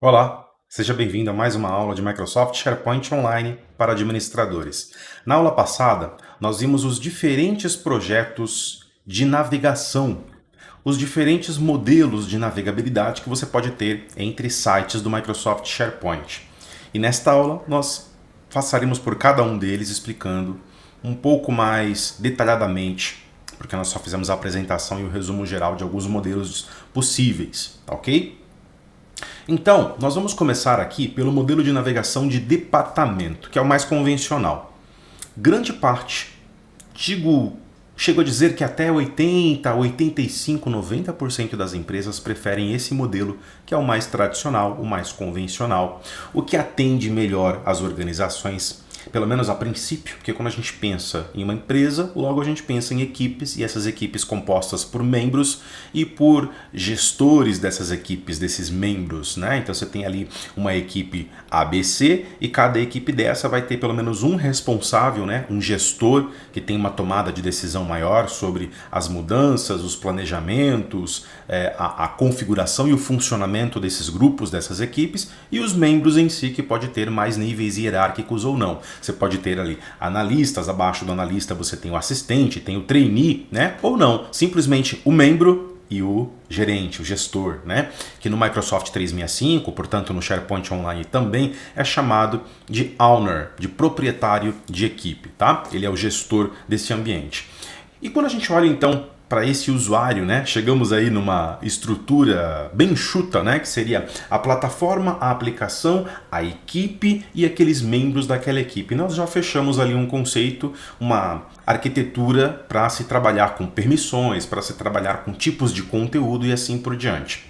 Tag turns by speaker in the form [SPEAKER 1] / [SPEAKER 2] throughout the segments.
[SPEAKER 1] Olá, seja bem-vindo a mais uma aula de Microsoft SharePoint Online para administradores. Na aula passada, nós vimos os diferentes projetos de navegação, os diferentes modelos de navegabilidade que você pode ter entre sites do Microsoft SharePoint. E nesta aula, nós passaremos por cada um deles explicando um pouco mais detalhadamente, porque nós só fizemos a apresentação e o resumo geral de alguns modelos possíveis, ok? Então, nós vamos começar aqui pelo modelo de navegação de departamento, que é o mais convencional. Grande parte, chego a dizer que até 80, 85, 90% das empresas preferem esse modelo, que é o mais tradicional, o mais convencional, o que atende melhor às organizações, pelo menos a princípio, porque quando a gente pensa em uma empresa, logo a gente pensa em equipes, e essas equipes compostas por membros e por gestores dessas equipes, desses membros, né? Então você tem ali uma equipe ABC e cada equipe dessa vai ter pelo menos um responsável, né? Um gestor que tem uma tomada de decisão maior sobre as mudanças, os planejamentos, a configuração e o funcionamento desses grupos, dessas equipes, e os membros em si, que pode ter mais níveis hierárquicos ou não. Você pode ter ali analistas, abaixo do analista você tem o assistente, tem o trainee, né? Ou não, simplesmente o membro e o gerente, o gestor, né? Que no Microsoft 365, portanto no SharePoint Online também, é chamado de owner, de proprietário de equipe, tá? Ele é o gestor desse ambiente. E quando a gente olha então para esse usuário, né? Chegamos aí numa estrutura bem enxuta, né? Que seria a plataforma, a aplicação, a equipe e aqueles membros daquela equipe. Nós já fechamos ali um conceito, uma arquitetura para se trabalhar com permissões, para se trabalhar com tipos de conteúdo e assim por diante.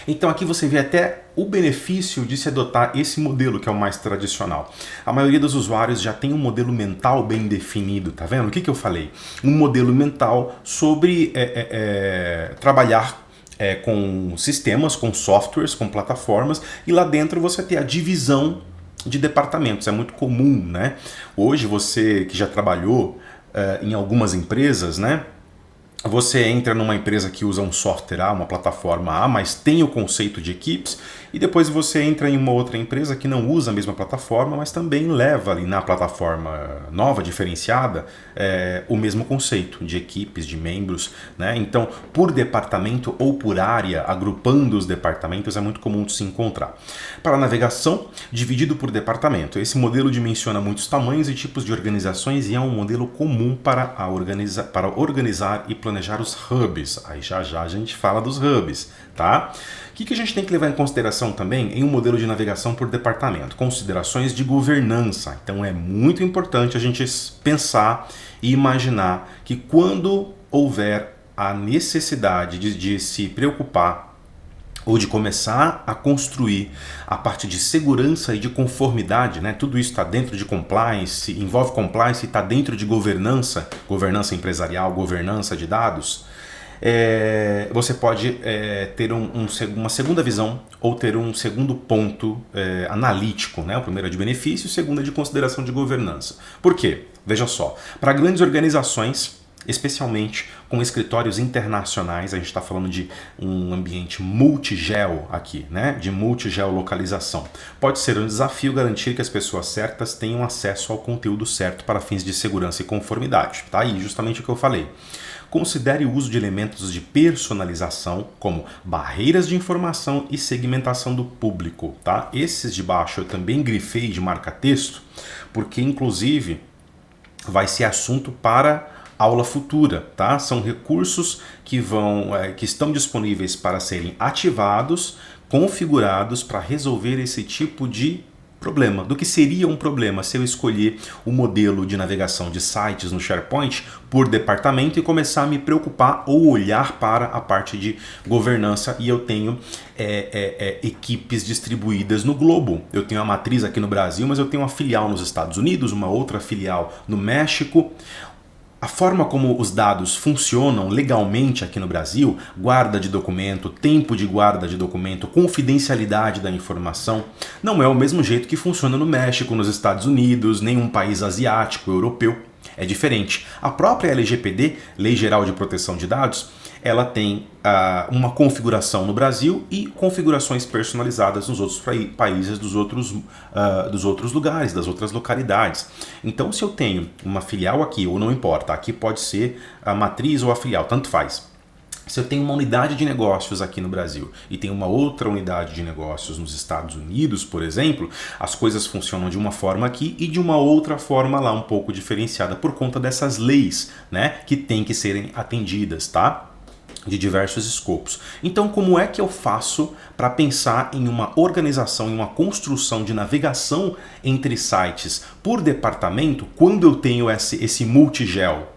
[SPEAKER 1] Então aqui você vê até o benefício de se adotar esse modelo que é o mais tradicional. A maioria dos usuários já tem um modelo mental bem definido, tá vendo? O que eu falei? Um modelo mental sobre trabalhar com sistemas, com softwares, com plataformas, e lá dentro você tem a divisão de departamentos. É muito comum, né? Hoje você que já trabalhou em algumas empresas, né? Você entra numa empresa que usa um software A, uma plataforma A, mas tem o conceito de equipes, e depois você entra em uma outra empresa que não usa a mesma plataforma, mas também leva ali na plataforma nova, diferenciada, o mesmo conceito de equipes, de membros, né? Então, por departamento ou por área, agrupando os departamentos, é muito comum de se encontrar. Para a navegação, dividido por departamento. Esse modelo dimensiona muitos tamanhos e tipos de organizações e é um modelo comum para organizar e planejar os hubs. Aí já a gente fala dos hubs, tá? O que a gente tem que levar em consideração também em um modelo de navegação por departamento? Considerações de governança. Então é muito importante a gente pensar e imaginar que quando houver a necessidade de se preocupar ou de começar a construir a parte de segurança e de conformidade, né? Tudo isso está dentro de compliance, envolve compliance e está dentro de governança, governança empresarial, governança de dados. Você pode ter uma segunda visão ou ter um segundo ponto analítico, né? O primeiro é de benefício, o segundo é de consideração de governança. Por quê? Veja só, para grandes organizações, especialmente com escritórios internacionais, a gente está falando de um ambiente multigeo aqui, né? De multigeolocalização. Pode ser um desafio garantir que as pessoas certas tenham acesso ao conteúdo certo para fins de segurança e conformidade. Tá aí justamente o que eu falei. Considere o uso de elementos de personalização, como barreiras de informação e segmentação do público. Tá? Esses de baixo eu também grifei de marca-texto, porque inclusive vai ser assunto para aula futura, tá? São recursos que estão disponíveis para serem ativados, configurados para resolver esse tipo de problema. Do que seria um problema se eu escolher o modelo de navegação de sites no SharePoint por departamento e começar a me preocupar ou olhar para a parte de governança e eu tenho equipes distribuídas no globo. Eu tenho a matriz aqui no Brasil, mas eu tenho uma filial nos Estados Unidos, uma outra filial no México. A forma como os dados funcionam legalmente aqui no Brasil, guarda de documento, tempo de guarda de documento, confidencialidade da informação, não é o mesmo jeito que funciona no México, nos Estados Unidos, nenhum país asiático, europeu. É diferente. A própria LGPD, Lei Geral de Proteção de Dados, ela tem uma configuração no Brasil e configurações personalizadas nos outros países dos outros lugares, das outras localidades. Então, se eu tenho uma filial aqui, ou não importa, aqui pode ser a matriz ou a filial, tanto faz. Se eu tenho uma unidade de negócios aqui no Brasil e tenho uma outra unidade de negócios nos Estados Unidos, por exemplo, as coisas funcionam de uma forma aqui e de uma outra forma lá, um pouco diferenciada por conta dessas leis, né, que tem que serem atendidas, tá? De diversos escopos. Então, como é que eu faço para pensar em uma organização, em uma construção de navegação entre sites por departamento quando eu tenho esse multigel?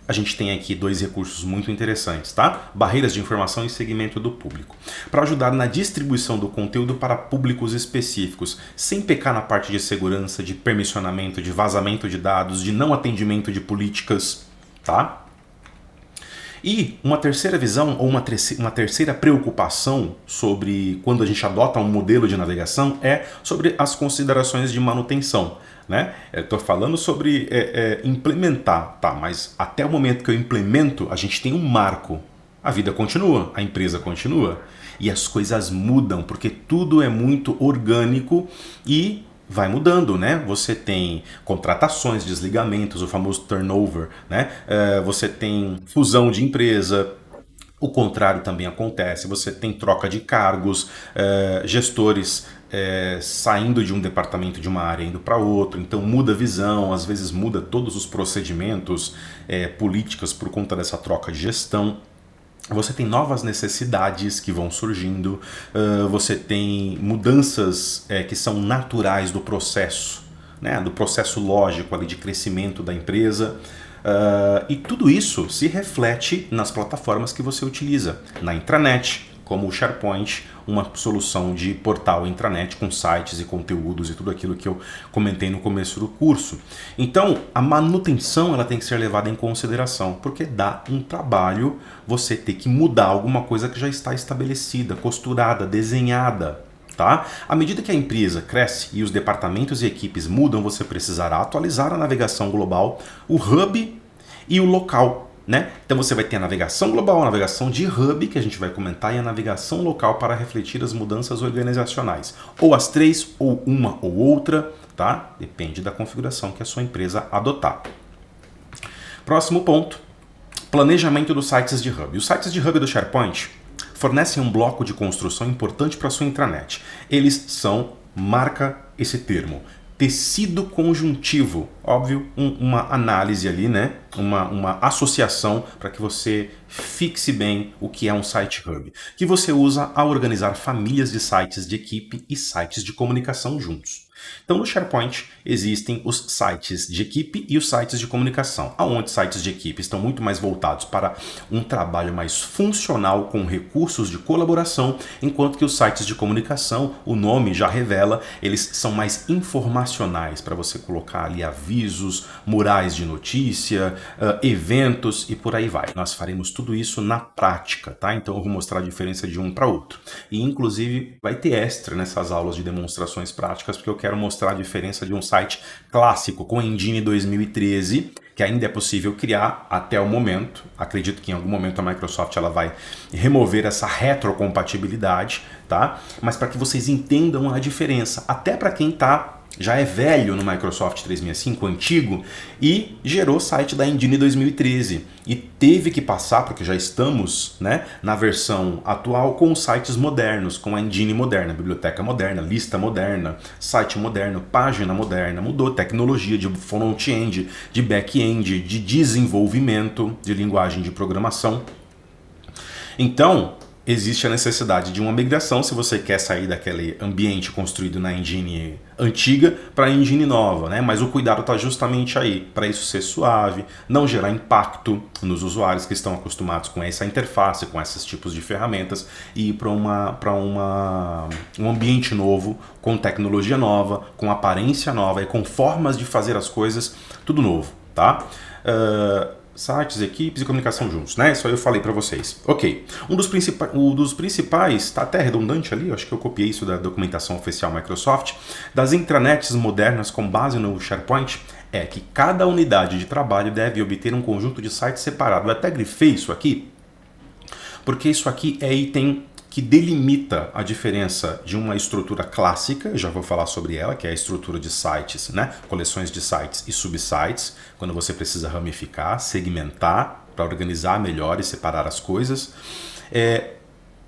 [SPEAKER 1] A gente tem aqui dois recursos muito interessantes, tá? Barreiras de informação e segmento do público. Para ajudar na distribuição do conteúdo para públicos específicos, sem pecar na parte de segurança, de permissionamento, de vazamento de dados, de não atendimento de políticas, tá? E uma terceira visão, ou uma terceira preocupação sobre quando a gente adota um modelo de navegação é sobre as considerações de manutenção. Né? Eu estou falando sobre implementar, tá? Mas até o momento que eu implemento, a gente tem um marco. A vida continua, a empresa continua. E as coisas mudam, porque tudo é muito orgânico e vai mudando, né? Você tem contratações, desligamentos, o famoso turnover, né? Você tem fusão de empresa. O contrário também acontece, você tem troca de cargos, gestores saindo de um departamento de uma área indo para outro, então muda a visão, às vezes muda todos os procedimentos políticos por conta dessa troca de gestão. Você tem novas necessidades que vão surgindo, você tem mudanças que são naturais do processo, né, do processo lógico ali de crescimento da empresa. E tudo isso se reflete nas plataformas que você utiliza, na intranet, como o SharePoint, uma solução de portal intranet com sites e conteúdos e tudo aquilo que eu comentei no começo do curso. Então, a manutenção ela tem que ser levada em consideração, porque dá um trabalho você ter que mudar alguma coisa que já está estabelecida, costurada, desenhada. Tá? À medida que a empresa cresce e os departamentos e equipes mudam, você precisará atualizar a navegação global, o hub e o local. Né? Então você vai ter a navegação global, a navegação de hub, que a gente vai comentar, e a navegação local para refletir as mudanças organizacionais. Ou as três, ou uma ou outra, tá? Depende da configuração que a sua empresa adotar. Próximo ponto, planejamento dos sites de hub. Os sites de hub do SharePoint fornecem um bloco de construção importante para a sua intranet. Eles são, marca esse termo, tecido conjuntivo. Óbvio, uma análise ali, né? Uma associação para que você fixe bem o que é um site hub, que você usa ao organizar famílias de sites de equipe e sites de comunicação juntos. Então, no SharePoint existem os sites de equipe e os sites de comunicação, onde sites de equipe estão muito mais voltados para um trabalho mais funcional com recursos de colaboração, enquanto que os sites de comunicação, o nome já revela, eles são mais informacionais, para você colocar ali avisos, murais de notícia, eventos e por aí vai. Nós faremos tudo isso na prática, tá? Então eu vou mostrar a diferença de um para outro. E inclusive vai ter extra nessas aulas de demonstrações práticas, porque eu quero mostrar a diferença de um site clássico com Engine 2013, que ainda é possível criar até o momento. Acredito que em algum momento a Microsoft ela vai remover essa retrocompatibilidade, tá? Mas para que vocês entendam a diferença, até para quem já é velho no Microsoft 365, antigo, e gerou o site da Engine 2013. E teve que passar, porque já estamos, né, na versão atual, com os sites modernos, com a Engine moderna, biblioteca moderna, lista moderna, site moderno, página moderna. Mudou tecnologia de front-end, de back-end, de desenvolvimento, de linguagem de programação. Então, existe a necessidade de uma migração se você quer sair daquele ambiente construído na engine antiga para a engine nova, né? Mas o cuidado está justamente aí, para isso ser suave, não gerar impacto nos usuários que estão acostumados com essa interface, com esses tipos de ferramentas, e ir para um ambiente novo, com tecnologia nova, com aparência nova e com formas de fazer as coisas, tudo novo, tá? Sites, equipes e comunicação juntos, né? Isso aí eu falei para vocês. Ok. Um dos principais, está até redundante ali, acho que eu copiei isso da documentação oficial Microsoft, das intranets modernas com base no SharePoint, é que cada unidade de trabalho deve obter um conjunto de sites separado. Eu até grifei isso aqui, Porque isso aqui é item que delimita a diferença de uma estrutura clássica, já vou falar sobre ela, que é a estrutura de sites, né? Coleções de sites e subsites, quando você precisa ramificar, segmentar, para organizar melhor e separar as coisas,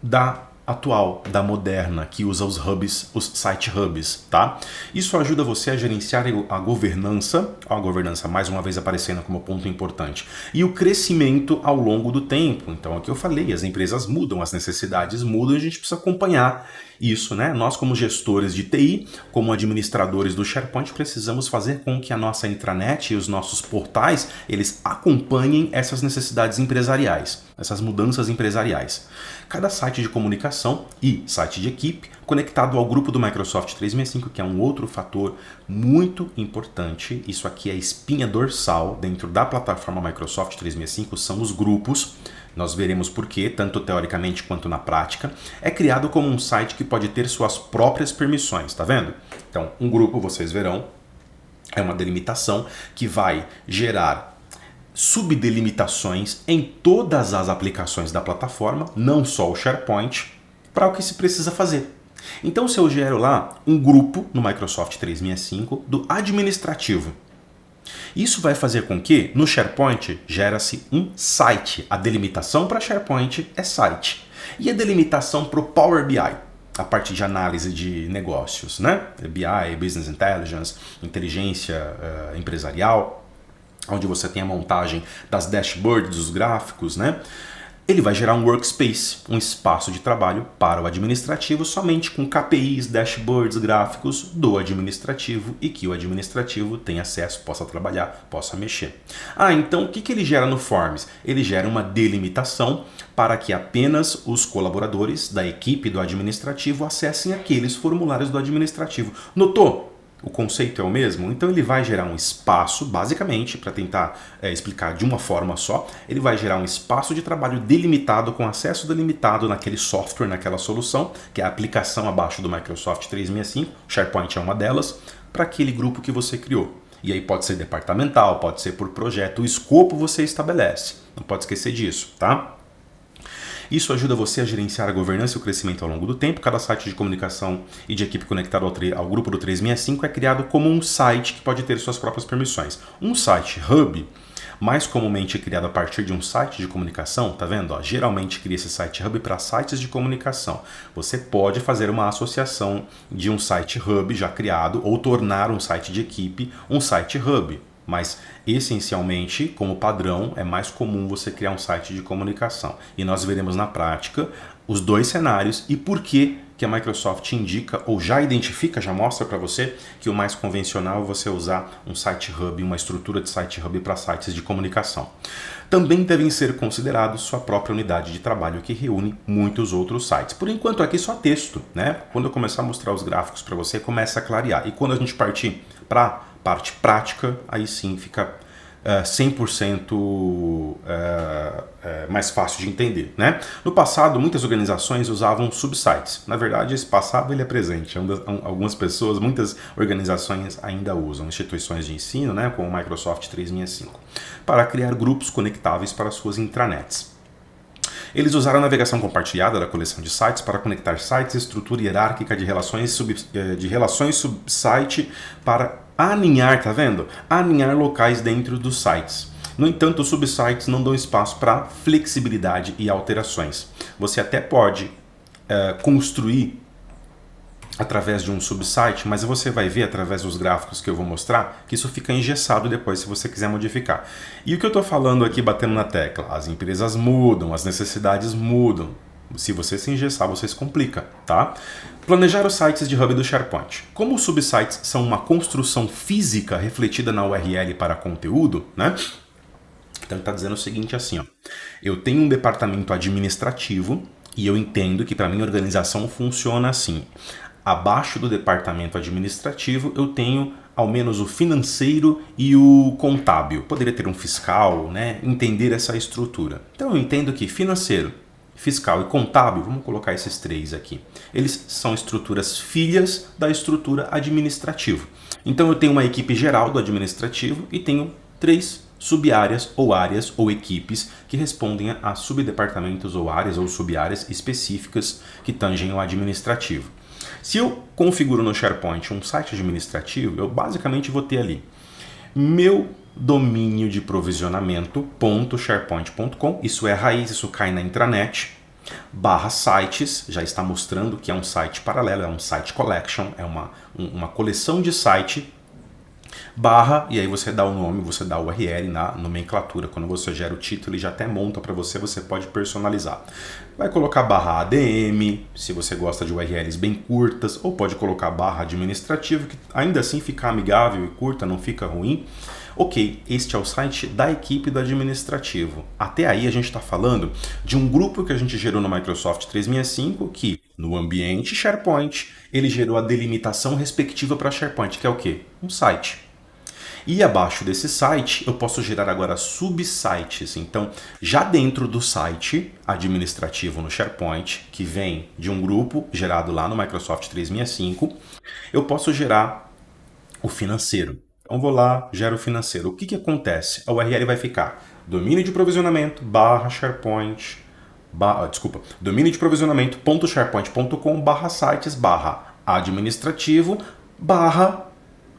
[SPEAKER 1] da atual, da moderna, que usa os hubs, os site hubs, tá? Isso ajuda você a gerenciar a governança mais uma vez aparecendo como ponto importante, e o crescimento ao longo do tempo. Então, aqui eu falei, as empresas mudam, as necessidades mudam, e a gente precisa acompanhar isso, né? Nós, como gestores de TI, como administradores do SharePoint, precisamos fazer com que a nossa intranet e os nossos portais, eles acompanhem essas necessidades empresariais, essas mudanças empresariais. Cada site de comunicação e site de equipe conectado ao grupo do Microsoft 365, que é um outro fator muito importante. Isso aqui é a espinha dorsal dentro da plataforma Microsoft 365, são os grupos. Nós veremos por quê, tanto teoricamente quanto na prática. É criado como um site que pode ter suas próprias permissões, tá vendo? Então, um grupo, vocês verão, é uma delimitação que vai gerar subdelimitações em todas as aplicações da plataforma, não só o SharePoint, para o que se precisa fazer. Então, se eu gero lá um grupo no Microsoft 365 do administrativo, isso vai fazer com que no SharePoint gera-se um site. A delimitação para SharePoint é site. E a delimitação para o Power BI, a parte de análise de negócios, né? BI, Business Intelligence, inteligência empresarial, onde você tem a montagem das dashboards, dos gráficos, né? Ele vai gerar um workspace, um espaço de trabalho para o administrativo, somente com KPIs, dashboards, gráficos do administrativo, e que o administrativo tenha acesso, possa trabalhar, possa mexer. Então o que ele gera no Forms? Ele gera uma delimitação para que apenas os colaboradores da equipe do administrativo acessem aqueles formulários do administrativo. Notou? O conceito é o mesmo? Então ele vai gerar um espaço, basicamente, para tentar explicar de uma forma só, ele vai gerar um espaço de trabalho delimitado, com acesso delimitado naquele software, naquela solução, que é a aplicação abaixo do Microsoft 365, SharePoint é uma delas, para aquele grupo que você criou. E aí pode ser departamental, pode ser por projeto, o escopo você estabelece, não pode esquecer disso, tá? Isso ajuda você a gerenciar a governança e o crescimento ao longo do tempo. Cada site de comunicação e de equipe conectado ao grupo do 365 é criado como um site que pode ter suas próprias permissões. Um site hub, mais comumente criado a partir de um site de comunicação, tá vendo? Geralmente cria esse site hub para sites de comunicação. Você pode fazer uma associação de um site hub já criado ou tornar um site de equipe um site hub. Mas, essencialmente, como padrão, é mais comum você criar um site de comunicação. E nós veremos na prática os dois cenários e por que a Microsoft indica ou já identifica, já mostra para você que o mais convencional é você usar um site hub, uma estrutura de site hub para sites de comunicação. Também devem ser considerados sua própria unidade de trabalho que reúne muitos outros sites. Por enquanto aqui só texto, né? Quando eu começar a mostrar os gráficos para você, começa a clarear. E quando a gente partir para parte prática, aí sim fica 100% mais fácil de entender, né? No passado, muitas organizações usavam subsites. Na verdade, esse passado ele é presente. Algumas pessoas, muitas organizações ainda usam, instituições de ensino, né, como o Microsoft 365, para criar grupos conectáveis para suas intranets. Eles usaram a navegação compartilhada da coleção de sites para conectar sites, estrutura hierárquica de relações subsite para aninhar, tá vendo? Aninhar locais dentro dos sites. No entanto, os subsites não dão espaço para flexibilidade e alterações. Você até pode construir através de um subsite, mas você vai ver através dos gráficos que eu vou mostrar que isso fica engessado depois se você quiser modificar. E o que eu estou falando aqui, batendo na tecla, as empresas mudam, as necessidades mudam. Se você se engessar, você se complica, tá? Planejar os sites de hub do SharePoint. Como os subsites são uma construção física refletida na URL para conteúdo, né? Então ele está dizendo o seguinte assim, ó. Eu tenho um departamento administrativo e eu entendo que para minha organização funciona assim. Abaixo do departamento administrativo eu tenho ao menos o financeiro e o contábil. Poderia ter um fiscal, né? Entender essa estrutura. Então eu entendo que financeiro, fiscal e contábil, vamos colocar esses três aqui, eles são estruturas filhas da estrutura administrativa. Então eu tenho uma equipe geral do administrativo e tenho 3 sub-áreas ou áreas ou equipes que respondem a subdepartamentos ou áreas ou sub-áreas específicas que tangem o administrativo. Se eu configuro no SharePoint um site administrativo, eu basicamente vou ter ali meu domínio de provisionamento.sharepoint.com, isso é a raiz, isso cai na intranet, /sites, já está mostrando que é um site paralelo, é um site collection, é uma coleção de site, e aí você dá o nome, você dá o URL na nomenclatura. Quando você gera o título, ele já até monta para você, você pode personalizar. Vai colocar /ADM, se você gosta de URLs bem curtas, ou pode colocar /administrativo, que ainda assim fica amigável e curta, não fica ruim. Ok, este é o site da equipe do administrativo. Até aí a gente está falando de um grupo que a gente gerou no Microsoft 365, que no ambiente SharePoint, ele gerou a delimitação respectiva para SharePoint, que é o quê? Um site. E abaixo desse site, eu posso gerar agora subsites. Então, já dentro do site administrativo no SharePoint, que vem de um grupo gerado lá no Microsoft 365, eu posso gerar o financeiro. Então, vou lá, gero o financeiro. O que acontece? A URL vai ficar domínio de provisionamento /SharePoint, domínio de provisionamento.sharepoint.com /sites /administrativo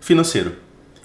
[SPEAKER 1] /financeiro.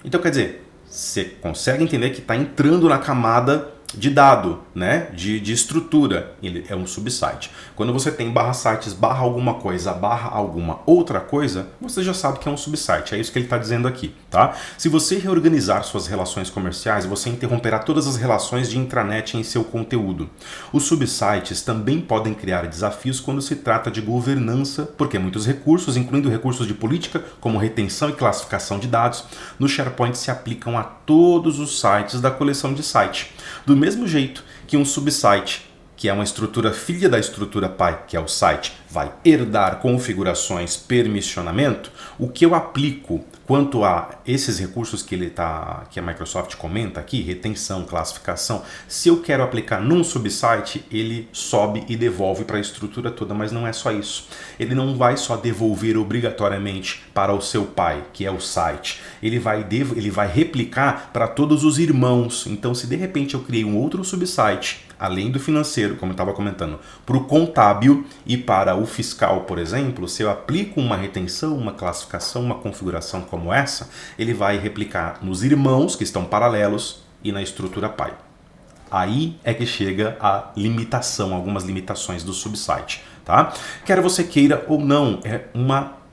[SPEAKER 1] Então, quer dizer, você consegue entender que está entrando na camada de dado, né? de estrutura. Ele é um subsite. Quando você tem /sites alguma coisa alguma outra coisa, você já sabe que é um subsite. É isso que ele está dizendo aqui, tá? Se você reorganizar suas relações comerciais, você interromperá todas as relações de intranet em seu conteúdo. Os subsites também podem criar desafios quando se trata de governança, porque muitos recursos, incluindo recursos de política, como retenção e classificação de dados, no SharePoint se aplicam a todos os sites da coleção de site. Do mesmo jeito que um subsite, que é uma estrutura filha da estrutura pai, que é o site, vai herdar configurações, permissionamento, o que eu aplico quanto a esses recursos que a Microsoft comenta aqui, retenção, classificação, se eu quero aplicar num subsite, ele sobe e devolve para a estrutura toda, mas não é só isso. Ele não vai só devolver obrigatoriamente para o seu pai, que é o site. Ele vai replicar para todos os irmãos. Então, se de repente eu criei um outro subsite, além do financeiro, como eu estava comentando, para o contábil e para o fiscal, por exemplo, se eu aplico uma retenção, uma classificação, uma configuração como essa, ele vai replicar nos irmãos, que estão paralelos, e na estrutura pai. Aí é que chega a limitação, algumas limitações do subsite, tá? Quer você queira ou não, é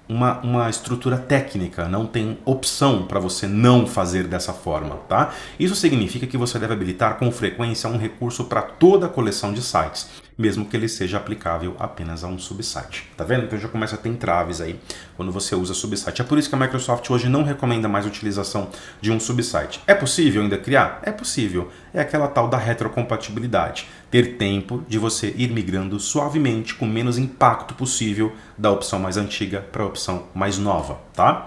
[SPEAKER 1] uma estrutura técnica, não tem opção para você não fazer dessa forma, tá? Isso significa que você deve habilitar com frequência um recurso para toda a coleção de sites, mesmo que ele seja aplicável apenas a um subsite. Tá vendo? Então já começa a ter entraves aí quando você usa subsite. É por isso que a Microsoft hoje não recomenda mais a utilização de um subsite. É possível ainda criar? É possível. É aquela tal da retrocompatibilidade. Ter tempo de você ir migrando suavemente, com menos impacto possível da opção mais antiga para a opção mais nova, tá?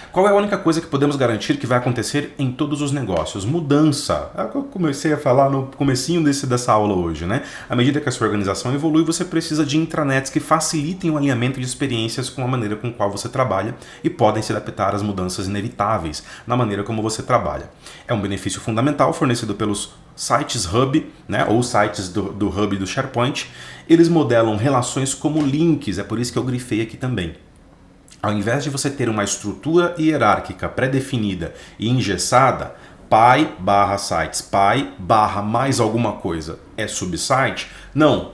[SPEAKER 1] Qual é a única coisa que podemos garantir que vai acontecer em todos os negócios? Mudança. É o que eu comecei a falar no comecinho dessa aula hoje, né? À medida que a sua organização evolui, você precisa de intranets que facilitem o alinhamento de experiências com a maneira com a qual você trabalha e podem se adaptar às mudanças inevitáveis na maneira como você trabalha. É um benefício fundamental fornecido pelos sites Hub, né, ou sites do Hub do SharePoint. Eles modelam relações como links, é por isso que eu grifei aqui também. Ao invés de você ter uma estrutura hierárquica pré-definida e engessada, pai /sites, pai mais alguma coisa é subsite, não.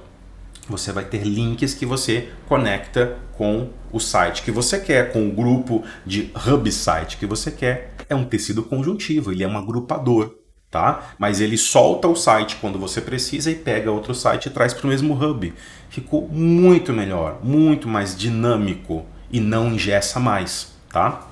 [SPEAKER 1] Você vai ter links que você conecta com o site que você quer, com o grupo de hub site que você quer. É um tecido conjuntivo, ele é um agrupador, tá? Mas ele solta o site quando você precisa e pega outro site e traz para o mesmo hub. Ficou muito melhor, muito mais dinâmico. E não engessa mais, tá?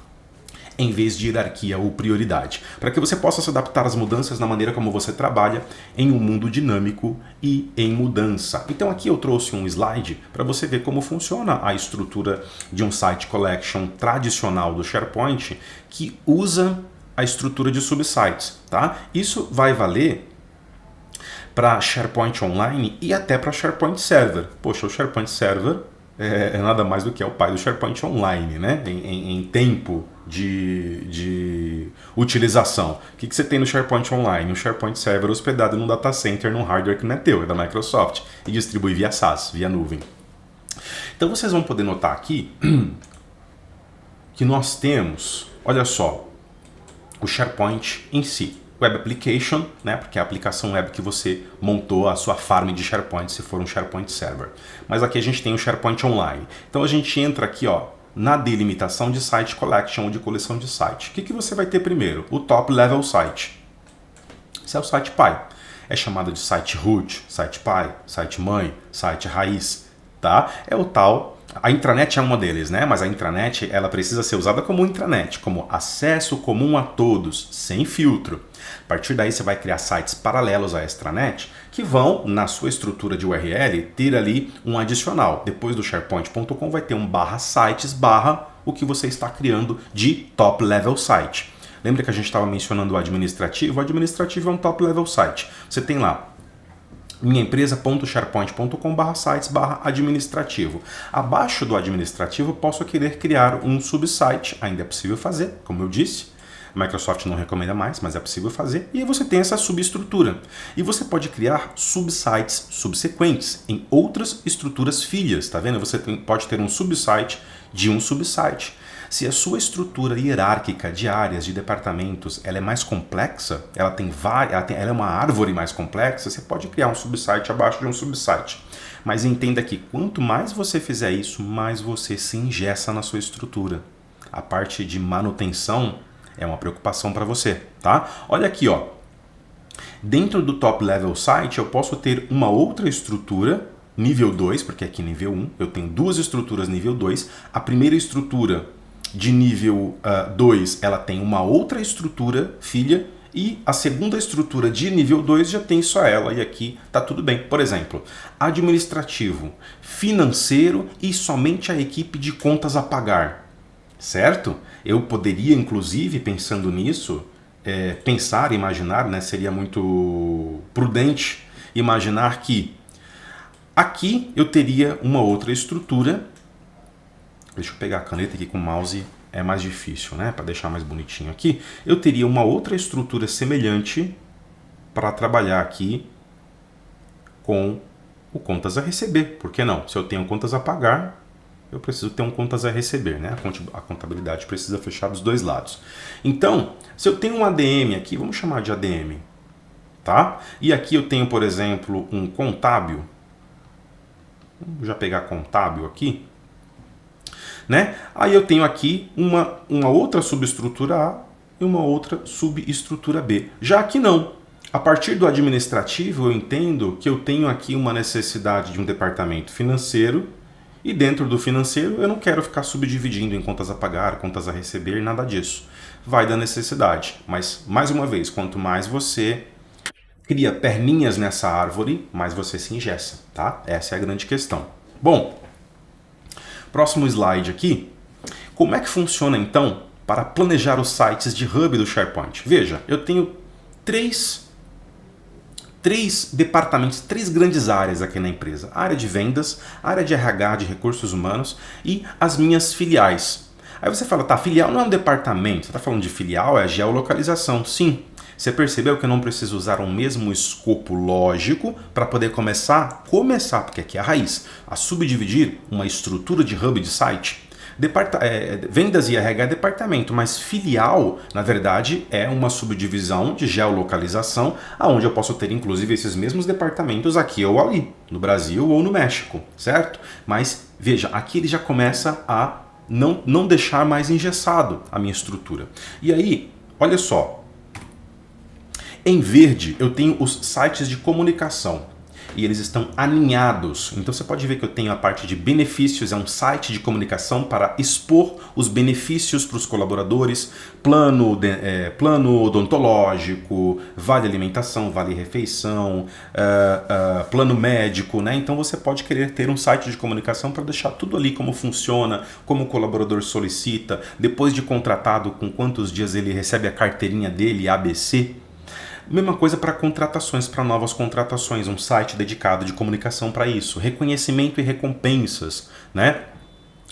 [SPEAKER 1] Em vez de hierarquia ou prioridade. Para que você possa se adaptar às mudanças na maneira como você trabalha em um mundo dinâmico e em mudança. Então aqui eu trouxe um slide para você ver como funciona a estrutura de um site collection tradicional do SharePoint que usa a estrutura de subsites, tá? Isso vai valer para SharePoint Online e até para SharePoint Server. Poxa, o SharePoint Server é nada mais do que o pai do SharePoint Online, né? Em tempo de utilização. O que você tem no SharePoint Online? Um SharePoint Server hospedado num data center, num hardware que não é teu, é da Microsoft, e distribui via SaaS, via nuvem. Então vocês vão poder notar aqui que nós temos, olha só, o SharePoint em si. Web Application, né, porque é a aplicação web que você montou a sua farm de SharePoint, se for um SharePoint Server. Mas aqui a gente tem o SharePoint Online. Então a gente entra aqui, ó, na delimitação de Site Collection, ou de coleção de site. O que você vai ter primeiro? O Top Level Site. Esse é o site pai. É chamado de site root, site pai, site mãe, site raiz, tá? É o tal... A intranet é uma deles, né? Mas a intranet, ela precisa ser usada como intranet, como acesso comum a todos, sem filtro. A partir daí você vai criar sites paralelos à extranet que vão, na sua estrutura de URL, ter ali um adicional. Depois do SharePoint.com vai ter um /sites/ o que você está criando de top level site. Lembra que a gente estava mencionando o administrativo? O administrativo é um top level site. Você tem lá minhaempresa.sharepoint.com/sites/administrativo. Abaixo do administrativo, posso querer criar um subsite, ainda é possível fazer, como eu disse. Microsoft não recomenda mais, mas é possível fazer. E aí você tem essa subestrutura. E você pode criar subsites subsequentes em outras estruturas filhas, tá vendo? Você pode ter um subsite de um subsite. Se a sua estrutura hierárquica de áreas, de departamentos, ela é mais complexa, ela é uma árvore mais complexa, você pode criar um subsite abaixo de um subsite. Mas entenda que quanto mais você fizer isso, mais você se engessa na sua estrutura. A parte de manutenção é uma preocupação para você, tá? Olha aqui, ó. Dentro do Top Level Site, eu posso ter uma outra estrutura nível 2, porque aqui nível 1, eu tenho duas estruturas nível 2. A primeira estrutura de nível 2, ela tem uma outra estrutura filha, e a segunda estrutura de nível 2 já tem só ela, e aqui tá tudo bem. Por exemplo, administrativo, financeiro e somente a equipe de contas a pagar, certo? Eu poderia, inclusive, pensando nisso, imaginar, né, seria muito prudente imaginar que aqui eu teria uma outra estrutura. Deixa eu pegar a caneta aqui com o mouse, é mais difícil, né? Para deixar mais bonitinho aqui. Eu teria uma outra estrutura semelhante para trabalhar aqui com o contas a receber. Por que não? Se eu tenho contas a pagar, eu preciso ter um contas a receber, né? A contabilidade precisa fechar dos dois lados. Então, se eu tenho um ADM aqui, vamos chamar de ADM, tá? E aqui eu tenho, por exemplo, um contábil. Vamos já pegar contábil aqui. Né? Aí eu tenho aqui uma outra subestrutura A e uma outra subestrutura B. Já aqui não. A partir do administrativo eu entendo que eu tenho aqui uma necessidade de um departamento financeiro, e dentro do financeiro eu não quero ficar subdividindo em contas a pagar, contas a receber, nada disso. Vai da necessidade. Mas, mais uma vez, quanto mais você cria perninhas nessa árvore, mais você se engessa, tá? Essa é a grande questão. Bom, próximo slide aqui. Como é que funciona, então, para planejar os sites de hub do SharePoint? Veja, eu tenho três departamentos, três grandes áreas aqui na empresa. A área de vendas, a área de RH, de recursos humanos, e as minhas filiais. Aí você fala, tá, filial não é um departamento. Você está falando de filial, é a geolocalização. Sim. Você percebeu que eu não preciso usar o mesmo escopo lógico para poder começar, porque aqui é a raiz, a subdividir uma estrutura de hub de site. Vendas e RH é departamento, mas filial, na verdade, é uma subdivisão de geolocalização, onde eu posso ter, inclusive, esses mesmos departamentos aqui ou ali, no Brasil ou no México, certo? Mas, veja, aqui ele já começa a não deixar mais engessado a minha estrutura. E aí, olha só, em verde, eu tenho os sites de comunicação e eles estão alinhados. Então você pode ver que eu tenho a parte de benefícios, é um site de comunicação para expor os benefícios para os colaboradores, plano odontológico, vale alimentação, vale refeição, plano médico, né? Então você pode querer ter um site de comunicação para deixar tudo ali como funciona, como o colaborador solicita, depois de contratado, com quantos dias ele recebe a carteirinha dele, ABC. Mesma coisa para contratações, para novas contratações, um site dedicado de comunicação para isso. Reconhecimento e recompensas, né?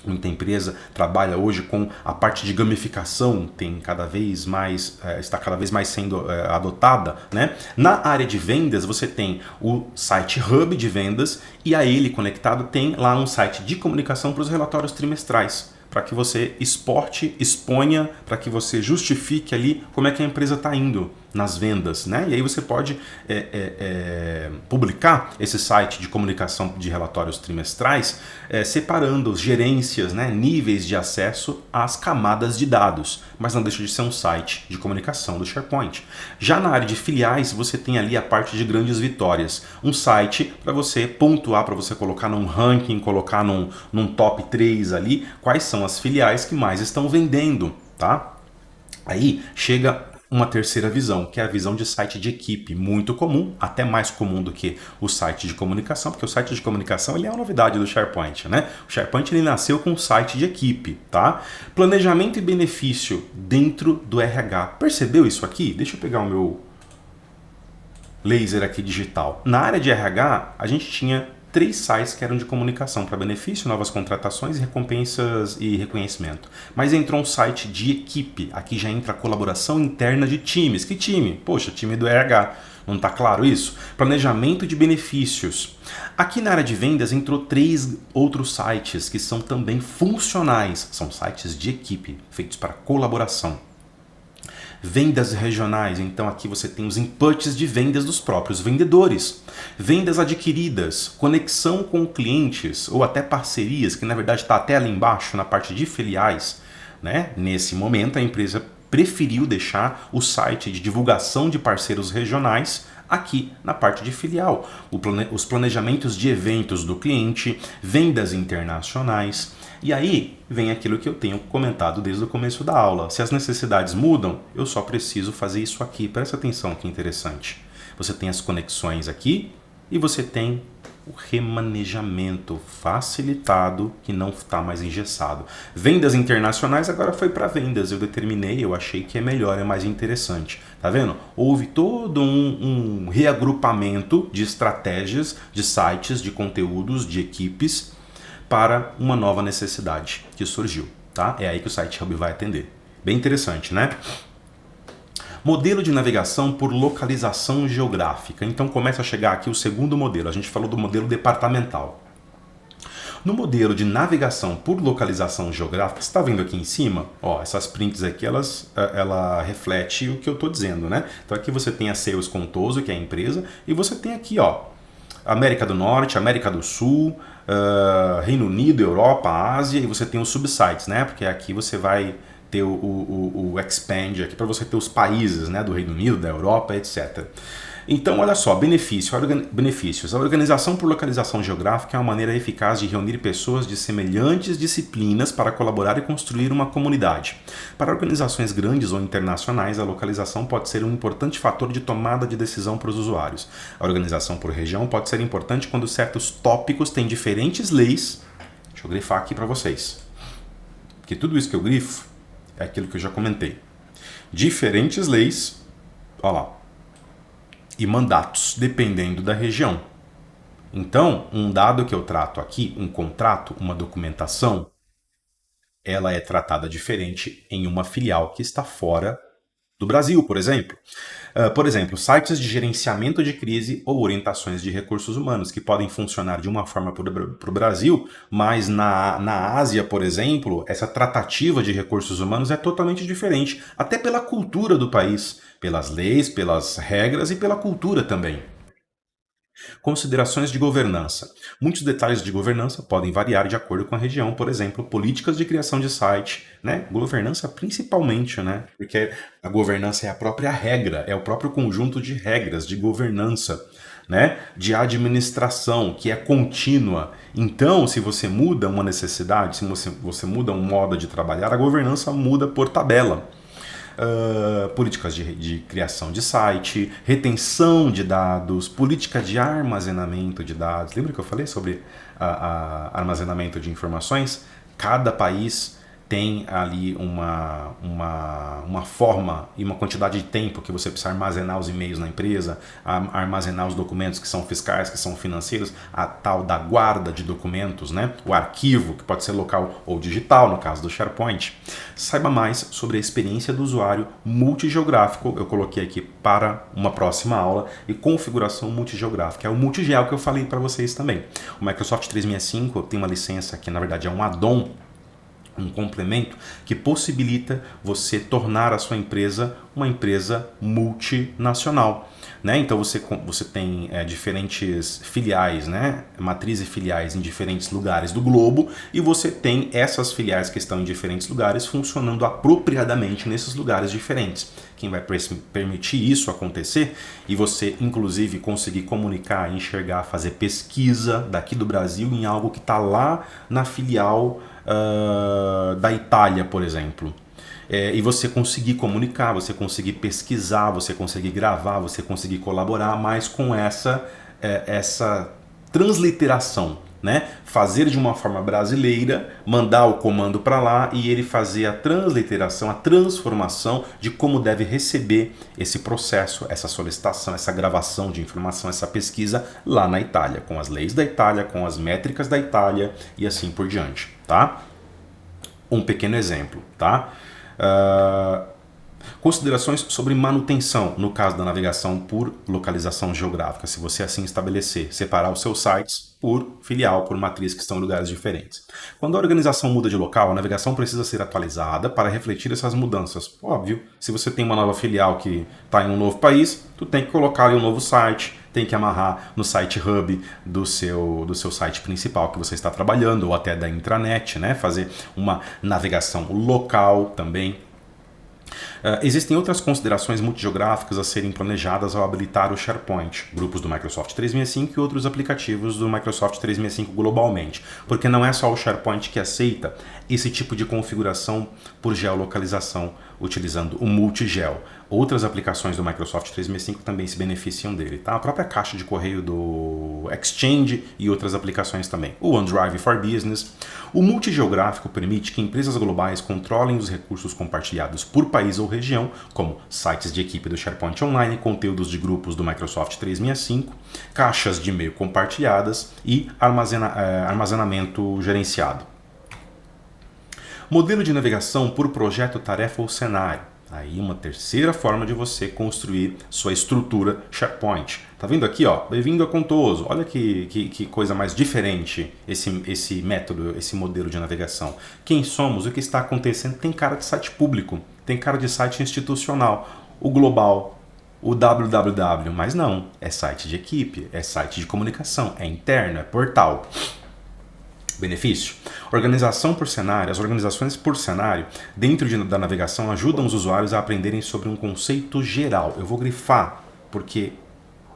[SPEAKER 1] Muita empresa trabalha hoje com a parte de gamificação, tem cada vez mais, está cada vez mais sendo adotada, né? Na área de vendas, você tem o site Hub de vendas e a ele conectado tem lá um site de comunicação para os relatórios trimestrais, para que você exponha, para que você justifique ali como é que a empresa está indo nas vendas, né? E aí você pode publicar esse site de comunicação de relatórios trimestrais, separando gerências, né, níveis de acesso às camadas de dados, mas não deixa de ser um site de comunicação do SharePoint. Já na área de filiais, você tem ali a parte de grandes vitórias, um site para você pontuar, para você colocar num ranking, colocar num top 3 ali, quais são as filiais que mais estão vendendo, tá? Aí chega uma terceira visão, que é a visão de site de equipe, muito comum, até mais comum do que o site de comunicação, porque o site de comunicação ele é uma novidade do SharePoint, né? O SharePoint ele nasceu com um site de equipe, tá? Planejamento e benefício dentro do RH. Percebeu isso aqui? Deixa eu pegar o meu laser aqui digital. Na área de RH, a gente tinha 3 sites que eram de comunicação para benefício, novas contratações, recompensas e reconhecimento. Mas entrou um site de equipe. Aqui já entra a colaboração interna de times. Que time? Poxa, time do RH. Não está claro isso? Planejamento de benefícios. Aqui na área de vendas entrou 3 outros sites que são também funcionais. São sites de equipe, feitos para colaboração. Vendas regionais, então aqui você tem os inputs de vendas dos próprios vendedores. Vendas adquiridas, conexão com clientes ou até parcerias, que na verdade está até ali embaixo na parte de filiais, né? Nesse momento a empresa preferiu deixar o site de divulgação de parceiros regionais aqui na parte de filial. Os planejamentos de eventos do cliente, vendas internacionais. E aí vem aquilo que eu tenho comentado desde o começo da aula. Se as necessidades mudam, eu só preciso fazer isso aqui. Presta atenção que interessante. Você tem as conexões aqui e você tem o remanejamento facilitado que não está mais engessado. Vendas internacionais agora foi para vendas. Eu determinei, eu achei que é melhor, é mais interessante. Tá vendo? Houve todo um reagrupamento de estratégias, de sites, de conteúdos, de equipes para uma nova necessidade que surgiu, tá? É aí que o site Hub vai atender. Bem interessante, né? Modelo de navegação por localização geográfica. Então começa a chegar aqui o segundo modelo. A gente falou do modelo departamental. No modelo de navegação por localização geográfica, você está vendo aqui em cima? Ó, essas prints aqui, ela reflete o que eu estou dizendo, né? Então aqui você tem a Sales Contoso, que é a empresa, e você tem aqui, ó, América do Norte, América do Sul, Reino Unido, Europa, Ásia, e você tem os subsites, né? Porque aqui você vai ter o Expand aqui para você ter os países, né, do Reino Unido, da Europa, etc. Então, olha só, benefícios. A organização por localização geográfica é uma maneira eficaz de reunir pessoas de semelhantes disciplinas para colaborar e construir uma comunidade. Para organizações grandes ou internacionais, a localização pode ser um importante fator de tomada de decisão para os usuários. A organização por região pode ser importante quando certos tópicos têm diferentes leis. Deixa eu grifar aqui para vocês. Porque tudo isso que eu grifo é aquilo que eu já comentei. Diferentes leis, olha lá, e mandatos, dependendo da região. Então, um dado que eu trato aqui, um contrato, uma documentação, ela é tratada diferente em uma filial que está fora do Brasil, por exemplo. Por exemplo, sites de gerenciamento de crise ou orientações de recursos humanos, que podem funcionar de uma forma para o Brasil, mas na Ásia, por exemplo, essa tratativa de recursos humanos é totalmente diferente, até pela cultura do país, pelas leis, pelas regras e pela cultura também. Considerações de governança. Muitos detalhes de governança podem variar de acordo com a região, por exemplo, políticas de criação de site, né? Governança principalmente, né? Porque a governança é a própria regra, é o próprio conjunto de regras de governança, né? De administração, que é contínua. Então, se você muda uma necessidade, se você muda um modo de trabalhar, a governança muda por tabela. Políticas de criação de site, retenção de dados, política de armazenamento de dados. Lembra que eu falei sobre armazenamento de informações? Cada país tem ali uma forma e uma quantidade de tempo que você precisa armazenar os e-mails na empresa, armazenar os documentos que são fiscais, que são financeiros, a tal da guarda de documentos, né? O arquivo, que pode ser local ou digital, no caso do SharePoint. Saiba mais sobre a experiência do usuário multigeográfico, eu coloquei aqui para uma próxima aula, e configuração multigeográfica, é o multigel que eu falei para vocês também. O Microsoft 365 tem uma licença que na verdade é um add-on, um complemento que possibilita você tornar a sua empresa uma empresa multinacional, né? Então você tem diferentes filiais, né? Matriz e filiais em diferentes lugares do globo, e você tem essas filiais que estão em diferentes lugares funcionando apropriadamente nesses lugares diferentes. Quem vai permitir isso acontecer e você inclusive conseguir comunicar, enxergar, fazer pesquisa daqui do Brasil em algo que está lá na filial da Itália, por exemplo. E você conseguir comunicar, você conseguir pesquisar, você conseguir gravar, você conseguir colaborar mais com essa transliteração, né? Fazer de uma forma brasileira, mandar o comando para lá e ele fazer a transliteração, a transformação de como deve receber esse processo, essa solicitação, essa gravação de informação, essa pesquisa lá na Itália, com as leis da Itália, com as métricas da Itália e assim por diante, tá? Um pequeno exemplo, tá? Considerações sobre manutenção, no caso da navegação por localização geográfica, se você assim estabelecer, separar os seus sites por filial, por matriz, que estão em lugares diferentes. Quando a organização muda de local, a navegação precisa ser atualizada para refletir essas mudanças. Óbvio, se você tem uma nova filial que está em um novo país, tu tem que colocar ali um novo site, tem que amarrar no site hub do seu site principal que você está trabalhando, ou até da intranet, né? Fazer uma navegação local também. Existem outras considerações multigeográficas a serem planejadas ao habilitar o SharePoint, grupos do Microsoft 365 e outros aplicativos do Microsoft 365 globalmente, porque não é só o SharePoint que aceita esse tipo de configuração por geolocalização utilizando o multigel. Outras aplicações do Microsoft 365 também se beneficiam dele, tá? A própria caixa de correio do Exchange e outras aplicações também. O OneDrive for Business. O multigeográfico permite que empresas globais controlem os recursos compartilhados por país ou região, como sites de equipe do SharePoint Online, conteúdos de grupos do Microsoft 365, caixas de e-mail compartilhadas e armazenamento gerenciado. Modelo de navegação por projeto, tarefa ou cenário. Aí uma terceira forma de você construir sua estrutura SharePoint. Tá vendo aqui, ó? Bem-vindo a Contoso. Olha que coisa mais diferente esse método, esse modelo de navegação. Quem somos? O que está acontecendo? Tem cara de site público, tem cara de site institucional. O global, o www, mas não. É site de equipe, é site de comunicação, é interno, é portal. Benefício. Organização por cenário. As organizações por cenário dentro da navegação ajudam os usuários a aprenderem sobre um conceito geral. Eu vou grifar porque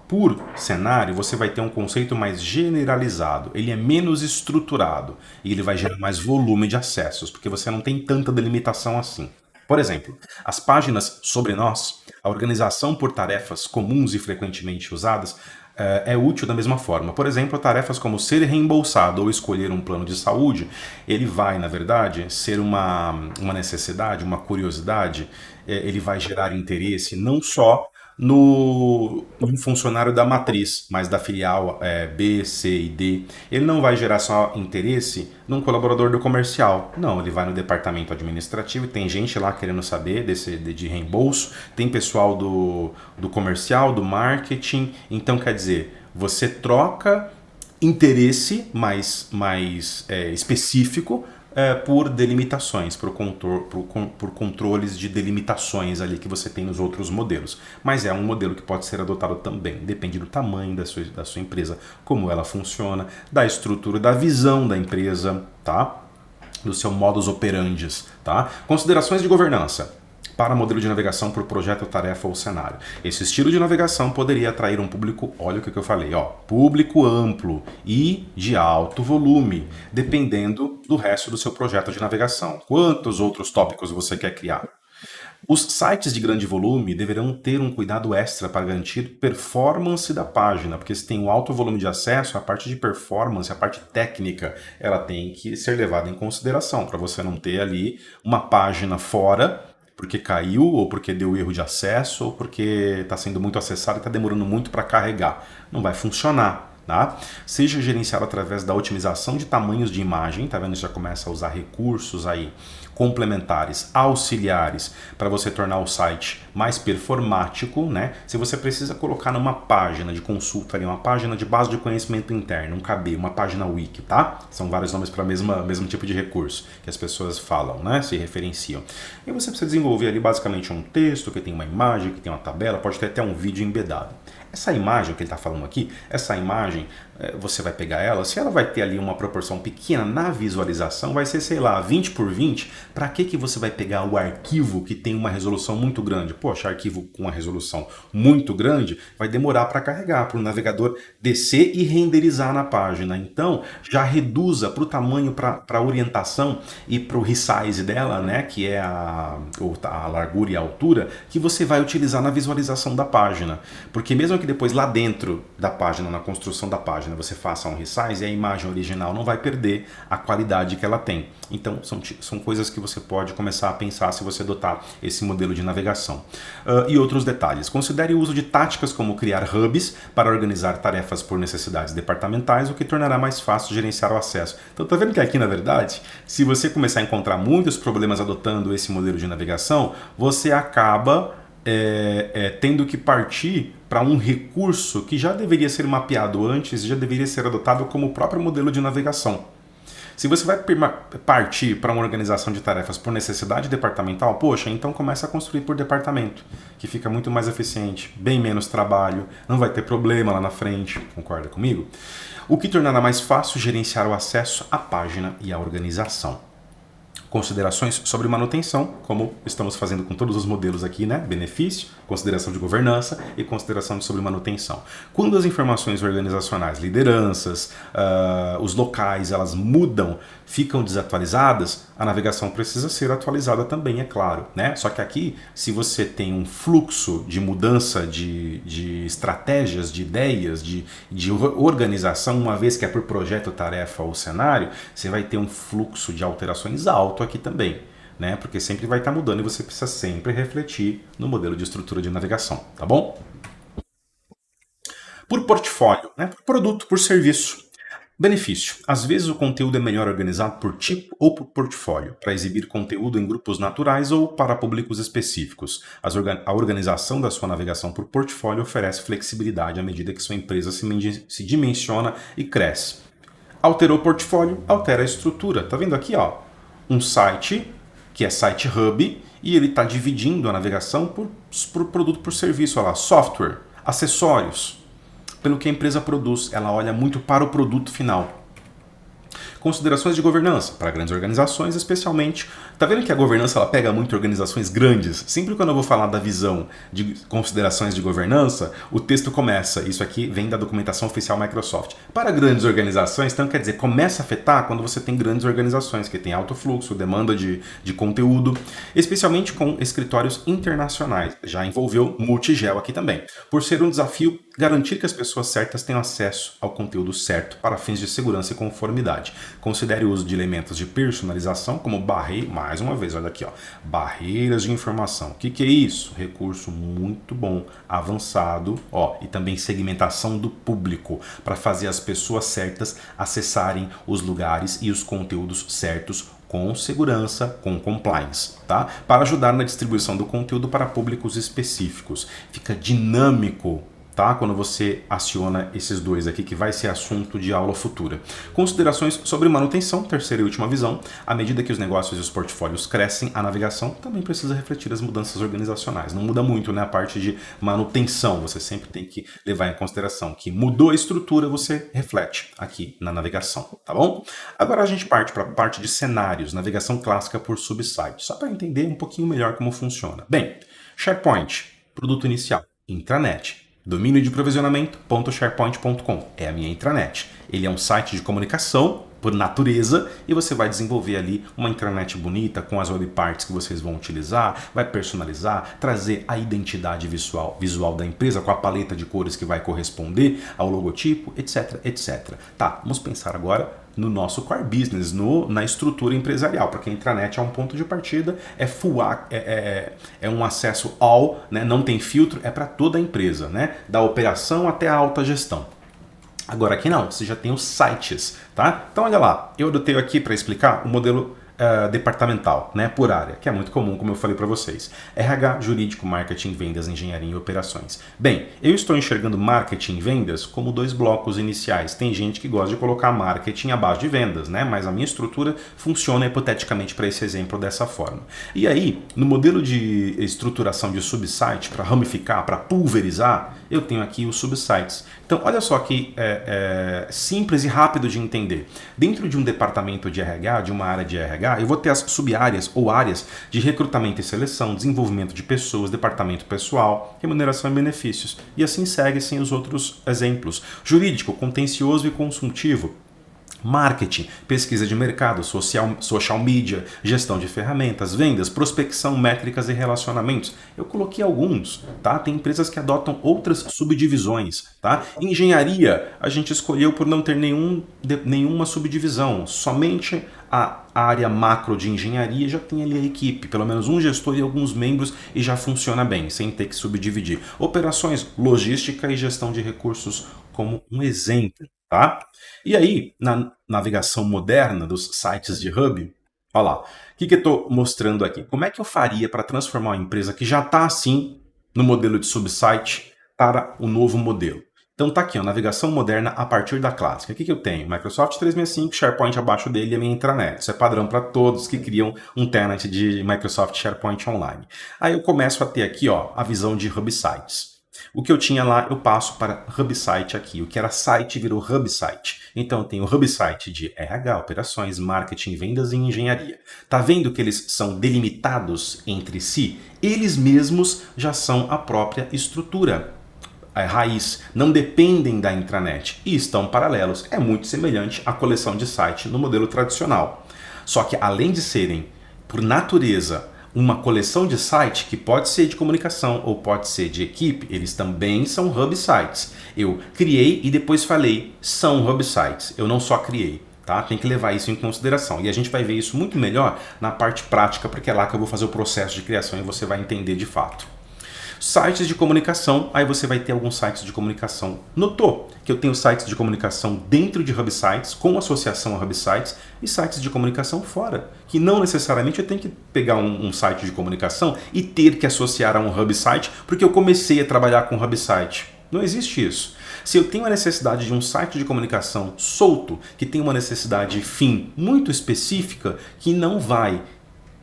[SPEAKER 1] por cenário você vai ter um conceito mais generalizado. Ele é menos estruturado e ele vai gerar mais volume de acessos porque você não tem tanta delimitação assim. Por exemplo, as páginas sobre nós, a organização por tarefas comuns e frequentemente usadas, é útil da mesma forma. Por exemplo, tarefas como ser reembolsado ou escolher um plano de saúde, ele vai, na verdade, ser uma necessidade, uma curiosidade, ele vai gerar interesse não só no funcionário da matriz, mas da filial B, C e D. Ele não vai gerar só interesse num colaborador do comercial. Não, ele vai no departamento administrativo e tem gente lá querendo saber de reembolso, tem pessoal do comercial, do marketing. Então, quer dizer, você troca interesse mais específico por delimitações, por controles de delimitações ali que você tem nos outros modelos. Mas é um modelo que pode ser adotado também, depende do tamanho da sua empresa, como ela funciona, da estrutura, da visão da empresa, tá? Do seu modus operandi, tá? Considerações de governança. Para modelo de navegação por projeto, tarefa ou cenário. Esse estilo de navegação poderia atrair um público, olha o que eu falei, ó, público amplo e de alto volume, dependendo do resto do seu projeto de navegação. Quantos outros tópicos você quer criar? Os sites de grande volume deverão ter um cuidado extra para garantir performance da página, porque se tem um alto volume de acesso, a parte de performance, a parte técnica, ela tem que ser levada em consideração, para você não ter ali uma página fora porque caiu, ou porque deu erro de acesso, ou porque está sendo muito acessado e está demorando muito para carregar. Não vai funcionar. Tá? Seja gerenciado através da otimização de tamanhos de imagem, tá vendo? Já começa a usar recursos aí complementares, auxiliares, para você tornar o site mais performático, né? Se você precisa colocar numa página de consulta ali, uma página de base de conhecimento interno, um KB, uma página wiki, tá? São vários nomes para o mesmo tipo de recurso que as pessoas falam, né? Se referenciam. E você precisa desenvolver ali basicamente um texto que tem uma imagem, que tem uma tabela, pode ter até um vídeo embedado. Essa imagem que ele está falando aqui, essa imagem, você vai pegar ela, se ela vai ter ali uma proporção pequena na visualização, vai ser, sei lá, 20 por 20, para que você vai pegar o arquivo que tem uma resolução muito grande? Poxa, arquivo com uma resolução muito grande vai demorar para carregar, para o navegador descer e renderizar na página. Então, já reduza para o tamanho, para a orientação e para o resize dela, né, que é a largura e a altura, que você vai utilizar na visualização da página. Porque mesmo que depois lá dentro da página, na construção da página, você faça um resize e a imagem original não vai perder a qualidade que ela tem. Então, são coisas que você pode começar a pensar se você adotar esse modelo de navegação. E outros detalhes. Considere o uso de táticas como criar hubs para organizar tarefas por necessidades departamentais, o que tornará mais fácil gerenciar o acesso. Então, tá vendo que aqui, na verdade, se você começar a encontrar muitos problemas adotando esse modelo de navegação, você acaba tendo que partir para um recurso que já deveria ser mapeado antes, já deveria ser adotado como o próprio modelo de navegação. Se você vai partir para uma organização de tarefas por necessidade departamental, poxa, então começa a construir por departamento, que fica muito mais eficiente, bem menos trabalho, não vai ter problema lá na frente, concorda comigo? O que tornará mais fácil gerenciar o acesso à página e à organização. Considerações sobre manutenção, como estamos fazendo com todos os modelos aqui, né? Benefício, consideração de governança e consideração sobre manutenção. Quando as informações organizacionais, lideranças, os locais, elas mudam, ficam desatualizadas, a navegação precisa ser atualizada também, é claro, né? Só que aqui, se você tem um fluxo de mudança de estratégias, de ideias, de organização, uma vez que é por projeto, tarefa ou cenário, você vai ter um fluxo de alterações alto aqui também, né? Porque sempre vai estar mudando e você precisa sempre refletir no modelo de estrutura de navegação, tá bom? Por portfólio, né? Por produto, por serviço. Benefício. Às vezes o conteúdo é melhor organizado por tipo ou por portfólio, para exibir conteúdo em grupos naturais ou para públicos específicos. A organização da sua navegação por portfólio oferece flexibilidade à medida que sua empresa se dimensiona e cresce. Alterou o portfólio, altera a estrutura. Tá vendo aqui, ó? Um site, que é Site Hub, e ele está dividindo a navegação por produto por serviço. Olha lá, software, acessórios. Pelo que a empresa produz, ela olha muito para o produto final. Considerações de governança para grandes organizações, especialmente. Tá vendo que a governança ela pega muito organizações grandes? Sempre quando eu vou falar da visão de considerações de governança, o texto começa. Isso aqui vem da documentação oficial Microsoft. Para grandes organizações, então quer dizer, começa a afetar quando você tem grandes organizações que têm alto fluxo, demanda de conteúdo, especialmente com escritórios internacionais. Já envolveu multigel aqui também. Por ser um desafio, garantir que as pessoas certas tenham acesso ao conteúdo certo para fins de segurança e conformidade. Considere o uso de elementos de personalização como mais uma vez, olha aqui, ó, barreiras de informação. O que é isso? Recurso muito bom, avançado, ó, e também segmentação do público para fazer as pessoas certas acessarem os lugares e os conteúdos certos com segurança, com compliance, tá? Para ajudar na distribuição do conteúdo para públicos específicos. Fica dinâmico, tá? Quando você aciona esses dois aqui, que vai ser assunto de aula futura. Considerações sobre manutenção, terceira e última visão. À medida que os negócios e os portfólios crescem, a navegação também precisa refletir as mudanças organizacionais. Não muda muito, né? A parte de manutenção, você sempre tem que levar em consideração que mudou a estrutura, você reflete aqui na navegação, tá bom? Agora a gente parte para a parte de cenários, navegação clássica por subsite, só para entender um pouquinho melhor como funciona. Bem, SharePoint, produto inicial, intranet. Domínio de provisionamento.sharepoint.com é a minha intranet. Ele é um site de comunicação por natureza, e você vai desenvolver ali uma intranet bonita com as web parts que vocês vão utilizar, vai personalizar, trazer a identidade visual da empresa com a paleta de cores que vai corresponder ao logotipo, etc, etc. Tá, vamos pensar agora no nosso core business, na estrutura empresarial, porque a intranet é um ponto de partida, é full, é um acesso all, né, não tem filtro, é para toda a empresa, né, da operação até a alta gestão. Agora aqui não, você já tem os sites, tá? Então olha lá, eu adotei aqui para explicar o modelo departamental, né, por área, que é muito comum, como eu falei para vocês. RH, jurídico, marketing, vendas, engenharia e operações. Bem, eu estou enxergando marketing e vendas como dois blocos iniciais. Tem gente que gosta de colocar marketing abaixo de vendas, né, mas a minha estrutura funciona hipoteticamente para esse exemplo dessa forma. E aí, no modelo de estruturação de subsite, para ramificar, para pulverizar, eu tenho aqui os subsites. Então, olha só que simples e rápido de entender. Dentro de um departamento de RH, de uma área de RH, eu vou ter as sub-áreas ou áreas de recrutamento e seleção, desenvolvimento de pessoas, departamento pessoal, remuneração e benefícios. E assim segue-se os outros exemplos. Jurídico, contencioso e consultivo. Marketing, pesquisa de mercado, social media, gestão de ferramentas, vendas, prospecção, métricas e relacionamentos. Eu coloquei alguns, tá? Tem empresas que adotam outras subdivisões, tá? Engenharia, a gente escolheu por não ter nenhuma subdivisão, somente a área macro de engenharia já tem ali a equipe, pelo menos um gestor e alguns membros e já funciona bem, sem ter que subdividir. Operações, logística e gestão de recursos como um exemplo. Tá? E aí, na navegação moderna dos sites de hub, olha lá, o que eu estou mostrando aqui? Como é que eu faria para transformar uma empresa que já está assim no modelo de subsite para o novo modelo? Então tá aqui, ó, navegação moderna a partir da clássica. O que eu tenho? Microsoft 365, SharePoint abaixo dele e a minha intranet. Isso é padrão para todos que criam um tenant de Microsoft SharePoint Online. Aí eu começo a ter aqui, ó, a visão de hub sites. O que eu tinha lá, eu passo para Hub Site aqui. O que era site virou Hub Site. Então eu tenho o Hub Site de RH, operações, marketing, vendas e engenharia. Tá vendo que eles são delimitados entre si? Eles mesmos já são a própria estrutura. A raiz, não dependem da intranet e estão paralelos. É muito semelhante à coleção de site no modelo tradicional. Só que além de serem, por natureza, uma coleção de site que pode ser de comunicação ou pode ser de equipe, eles também são hub sites. Eu criei e depois falei, são hub sites. Eu não só criei, tá? Tem que levar isso em consideração. E a gente vai ver isso muito melhor na parte prática, porque é lá que eu vou fazer o processo de criação e você vai entender de fato. Sites de comunicação, aí você vai ter alguns sites de comunicação. Notou que eu tenho sites de comunicação dentro de hub sites, com associação a hub sites, e sites de comunicação fora. Que não necessariamente eu tenho que pegar um site de comunicação e ter que associar a um hub site, porque eu comecei a trabalhar com hub site. Não existe isso. Se eu tenho a necessidade de um site de comunicação solto, que tem uma necessidade fim muito específica, que não vai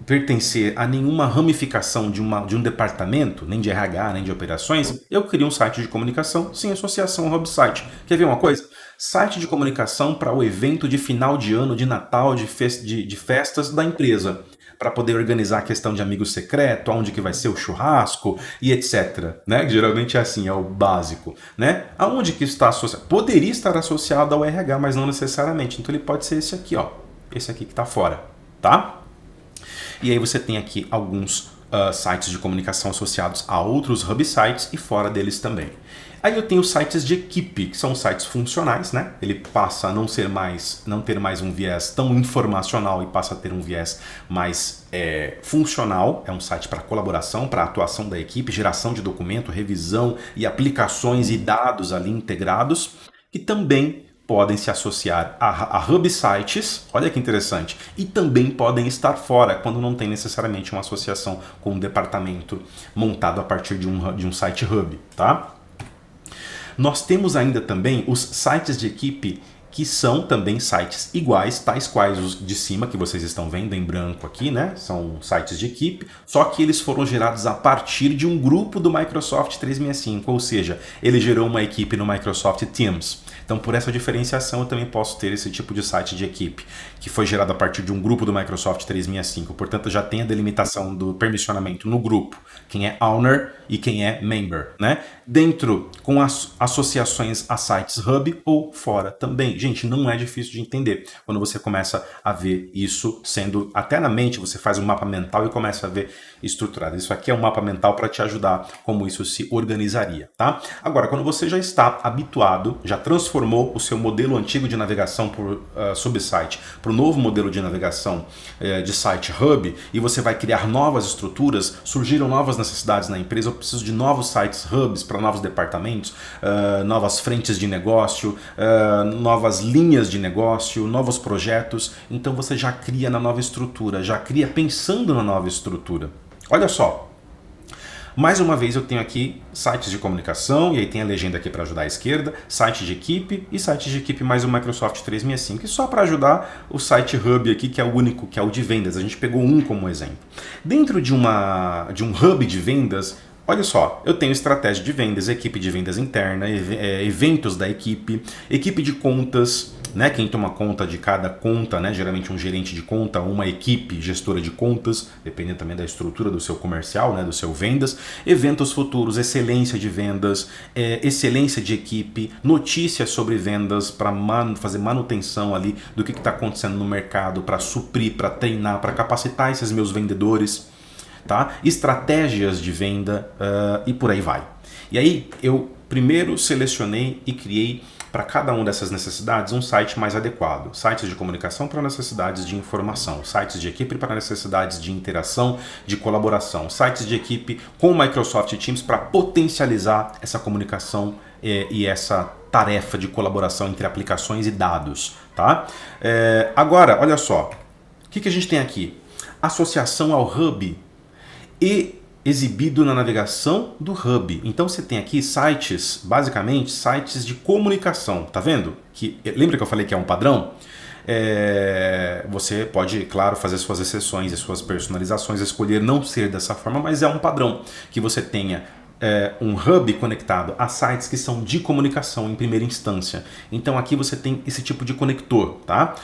[SPEAKER 1] pertencer a nenhuma ramificação de um departamento, nem de RH, nem de operações, eu crio um site de comunicação sem associação ao hub site. Quer ver uma coisa? Site de comunicação para o evento de final de ano, de Natal, de festas da empresa, para poder organizar a questão de amigo secreto, onde que vai ser o churrasco e etc. Né? Geralmente é assim, é o básico. Né? Aonde que está associado? Poderia estar associado ao RH, mas não necessariamente. Então ele pode ser esse aqui, ó. Esse aqui que está fora. Tá? E aí você tem aqui alguns sites de comunicação associados a outros hub sites e fora deles também. Aí eu tenho sites de equipe, que são sites funcionais, né? Ele passa a não ter mais um viés tão informacional e passa a ter um viés mais funcional. É um site para colaboração, para atuação da equipe, geração de documento, revisão e aplicações e dados ali integrados, que também podem se associar a hub sites, olha que interessante, e também podem estar fora, quando não tem necessariamente uma associação com um departamento montado a partir de um site hub, tá? Nós temos ainda também os sites de equipe, que são também sites iguais, tais quais os de cima, que vocês estão vendo em branco aqui, né? São sites de equipe, só que eles foram gerados a partir de um grupo do Microsoft 365, ou seja, ele gerou uma equipe no Microsoft Teams. Então, por essa diferenciação, eu também posso ter esse tipo de site de equipe, que foi gerado a partir de um grupo do Microsoft 365. Portanto, já tem a delimitação do permissionamento no grupo, quem é owner e quem é member, né? Dentro, com as associações a sites hub ou fora também. Gente, não é difícil de entender quando você começa a ver isso sendo, até na mente, você faz um mapa mental e começa a ver estruturado. Isso aqui é um mapa mental para te ajudar como isso se organizaria, tá? Agora, quando você já está habituado, já transformou o seu modelo antigo de navegação por subsite para o novo modelo de navegação de site hub, e você vai criar novas estruturas, surgiram novas necessidades na empresa, eu preciso de novos sites hubs para novos departamentos, novas frentes de negócio, novas linhas de negócio, novos projetos, então você já cria na nova estrutura, já cria pensando na nova estrutura. Olha só, mais uma vez eu tenho aqui sites de comunicação, e aí tem a legenda aqui para ajudar à esquerda, site de equipe e site de equipe mais o Microsoft 365, e só para ajudar o site hub aqui, que é o único, que é o de vendas, a gente pegou um como exemplo. Dentro de um hub de vendas, olha só, eu tenho estratégia de vendas, equipe de vendas interna, eventos da equipe, equipe de contas, né? Quem toma conta de cada conta, né? Geralmente um gerente de conta, uma equipe gestora de contas, dependendo também da estrutura do seu comercial, né? Do seu vendas, eventos futuros, excelência de vendas, excelência de equipe, notícias sobre vendas para fazer manutenção ali do que está acontecendo no mercado, para suprir, para treinar, para capacitar esses meus vendedores. Tá? Estratégias de venda e por aí vai. E aí eu primeiro selecionei e criei para cada uma dessas necessidades um site mais adequado. Sites de comunicação para necessidades de informação, sites de equipe para necessidades de interação, de colaboração, sites de equipe com Microsoft Teams para potencializar essa comunicação e essa tarefa de colaboração entre aplicações e dados. Tá? Agora, olha só, o que a gente tem aqui? Associação ao Hub e exibido na navegação do Hub. Então você tem aqui sites, basicamente sites de comunicação, tá vendo? Lembra que eu falei que é um padrão? Você pode, claro, fazer suas exceções e suas personalizações, escolher não ser dessa forma, mas é um padrão que você tenha um hub conectado a sites que são de comunicação em primeira instância. Então aqui você tem esse tipo de conector, tá?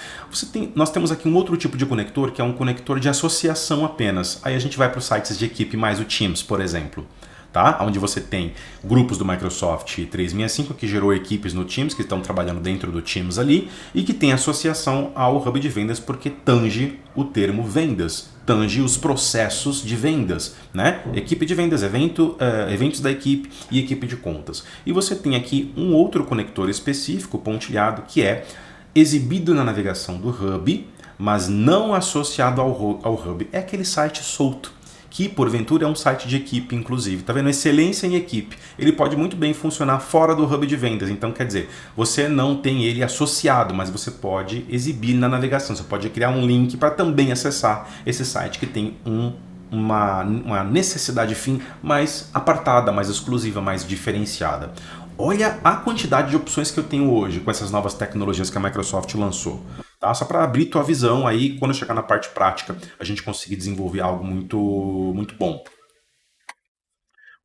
[SPEAKER 1] Nós temos aqui um outro tipo de conector, que é um conector de associação apenas. Aí a gente vai para os sites de equipe mais o Teams, por exemplo. Tá? Onde você tem grupos do Microsoft 365 que gerou equipes no Teams, que estão trabalhando dentro do Teams ali, e que tem associação ao Hub de vendas, porque tange o termo vendas, tange os processos de vendas, né? Equipe de vendas, eventos da equipe e equipe de contas. E você tem aqui um outro conector específico, pontilhado, que é exibido na navegação do Hub, mas não associado ao Hub. É aquele site solto, que porventura é um site de equipe, inclusive. Tá vendo? Excelência em equipe. Ele pode muito bem funcionar fora do hub de vendas. Então, quer dizer, você não tem ele associado, mas você pode exibir na navegação. Você pode criar um link para também acessar esse site que tem uma necessidade fim mais apartada, mais exclusiva, mais diferenciada. Olha a quantidade de opções que eu tenho hoje com essas novas tecnologias que a Microsoft lançou. Tá? Só para abrir tua visão aí, quando chegar na parte prática, a gente conseguir desenvolver algo muito, muito bom.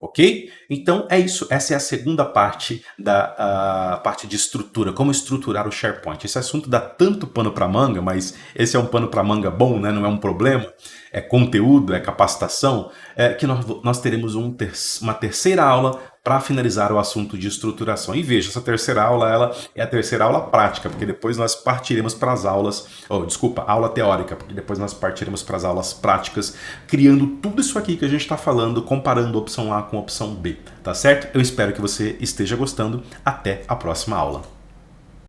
[SPEAKER 1] Ok? Então é isso. Essa é a segunda parte da parte de estrutura, como estruturar o SharePoint. Esse assunto dá tanto pano para manga, mas esse é um pano para manga bom, né? Não é um problema. É conteúdo, é capacitação, que nós teremos uma terceira aula para finalizar o assunto de estruturação. E veja, essa terceira aula ela é a terceira aula prática, porque depois nós partiremos para as aulas, aula teórica, porque depois nós partiremos para as aulas práticas, criando tudo isso aqui que a gente está falando, comparando a opção A com a opção B, tá certo? Eu espero que você esteja gostando. Até a próxima aula.